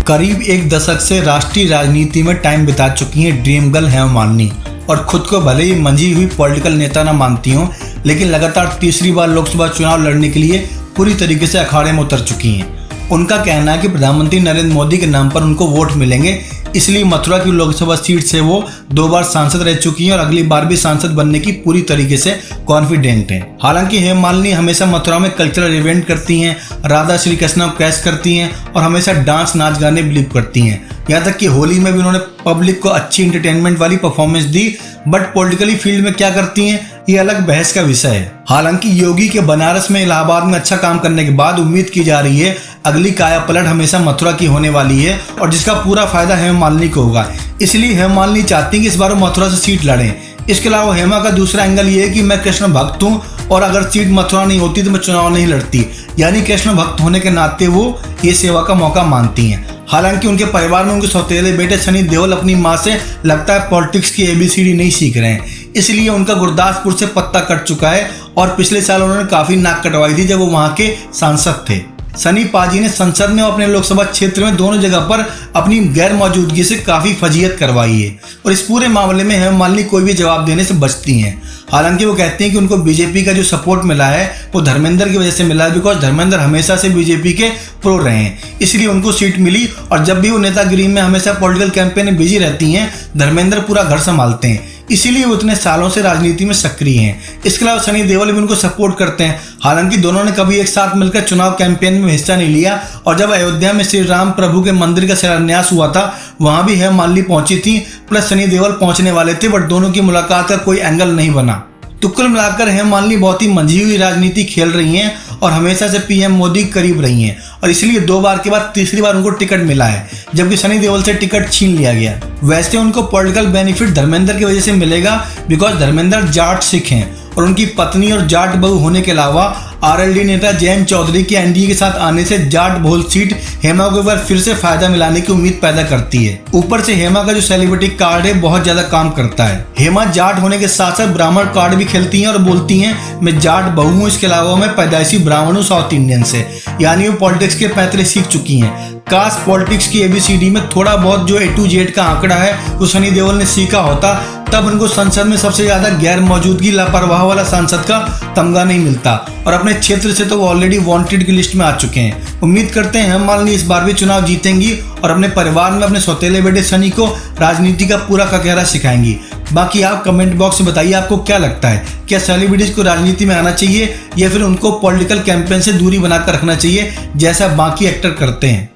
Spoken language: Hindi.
करीब एक दशक से राष्ट्रीय राजनीति में टाइम बिता चुकी हैं ड्रीम गर्ल हेमा मालिनी और खुद को भले ही मंझी हुई पॉलिटिकल नेता न मानती हों, लेकिन लगातार तीसरी बार लोकसभा चुनाव लड़ने के लिए पूरी तरीके से अखाड़े में उतर चुकी हैं। उनका कहना है कि प्रधानमंत्री नरेंद्र मोदी के नाम पर उनको वोट मिलेंगे, इसलिए मथुरा की लोकसभा सीट से वो 2 बार सांसद रह चुकी हैं और अगली बार भी सांसद बनने की पूरी तरीके से कॉन्फिडेंट हैं। हालांकि हेमा मालिनी हमेशा मथुरा में कल्चरल इवेंट करती हैं, राधा श्री कृष्ण को कैश करती हैं और हमेशा डांस नाच गाने बिलीव करती हैं। यहाँ तक कि होली में भी उन्होंने पब्लिक को अच्छी इंटरटेनमेंट वाली performance the, but politically field में क्या करती हैं ये अलग बहस का विषय है। हालांकि योगी के बनारस में इलाहाबाद में अच्छा काम करने के बाद उम्मीद की जा रही है अगली काया पलट हमेशा मथुरा की होने वाली है और जिसका पूरा फायदा हेमा मालिनी को होगा। इसलिए हेमा मालिनी चाहती हैं कि इस बार वो मथुरा से सीट लड़ें। इसके अलावा हेमा का दूसरा एंगल ये है कि मैं कृष्ण भक्त हूँ और अगर सीट मथुरा नहीं होती तो मैं चुनाव नहीं लड़ती, यानी कृष्ण भक्त होने के नाते वो ये सेवा का मौका मानती हैं। हालांकि उनके परिवार में उनके सौतेले बेटे सनी देओल अपनी माँ से लगता है पॉलिटिक्स की ABCD नहीं सीख रहे हैं, इसलिए उनका गुरदासपुर से पत्ता कट चुका है और पिछले साल उन्होंने काफी नाक कटवाई थी जब वो वहाँ के सांसद थे। सनी पाजी ने संसद में अपने लोकसभा क्षेत्र में दोनों जगह पर अपनी गैर मौजूदगी से काफी फजीयत करवाई है और इस पूरे मामले में हेमा मालिनी कोई भी जवाब देने से बचती हैं। हालांकि वो कहती हैं कि उनको बीजेपी का जो सपोर्ट मिला है वो धर्मेंद्र की वजह से मिला है, बिकॉज धर्मेंद्र हमेशा से बीजेपी के प्रो रहे हैं, इसलिए उनको सीट मिली। और जब भी वो नेतागिरी में हमेशा पॉलिटिकल कैंपेन में बिजी रहती हैं, धर्मेंद्र पूरा घर संभालते हैं, इसीलिए वो इतने सालों से राजनीति में सक्रिय हैं। इसके अलावा सनी देओल भी उनको सपोर्ट करते हैं। हालांकि दोनों ने कभी एक साथ मिलकर चुनाव कैंपेन में हिस्सा नहीं लिया और जब अयोध्या में श्री राम प्रभु के मंदिर का शिलान्यास हुआ था वहां भी हेमा मालिनी पहुंची थी, प्लस सनी देओल पहुंचने वाले थे, बट दोनों की मुलाकात का कोई एंगल नहीं बना। तो कुल मिलाकर हेमा मालिनी बहुत ही मंझी हुई राजनीति खेल रही हैं और हमेशा से PM मोदी के करीब रही हैं और इसलिए 2 बार के बाद तीसरी बार उनको टिकट मिला है, जबकि सनी देओल से टिकट छीन लिया गया। वैसे उनको पॉलिटिकल बेनिफिट धर्मेंद्र की वजह से मिलेगा, बिकॉज धर्मेंद्र जाट सिख हैं और उनकी पत्नी और जाट बहू होने के अलावा RLD नेता जयंत चौधरी के NDA के साथ आने से जाट बहुल सीट हेमा को एक बार फिर से फायदा मिलाने की उम्मीद पैदा करती है। ऊपर से हेमा का जो सेलिब्रिटी कार्ड है बहुत ज्यादा काम करता है। हेमा जाट होने के साथ साथ ब्राह्मण कार्ड भी खेलती हैं और बोलती हैं मैं जाट बहू हूँ, इसके अलावा मैं पैदाइशी ब्राह्मण हूँ साउथ इंडियन से, यानी वो पॉलिटिक्स के पैतरे सीख चुकी हैं। काश पॉलिटिक्स की ABCD में थोड़ा बहुत जो A to Z का आंकड़ा है वो सनी देओल ने सीखा होता, तब उनको संसद में सबसे ज्यादा गैर मौजूदगी लापरवाह वाला सांसद का तमगा नहीं मिलता और अपने क्षेत्र से तो वो ऑलरेडी वांटेड की लिस्ट में आ चुके हैं। उम्मीद करते हैं हेमा मालिनी इस बार भी चुनाव जीतेंगी और अपने परिवार में अपने सौतेले बेटे सनी को राजनीति का पूरा ककेरा सिखाएंगी। बाकी आप कमेंट बॉक्स में बताइए आपको क्या लगता है, क्या सेलिब्रिटीज को राजनीति में आना चाहिए या फिर उनको पॉलिटिकल कैंपेन से दूरी बनाकर रखना चाहिए जैसा बाकी एक्टर करते हैं।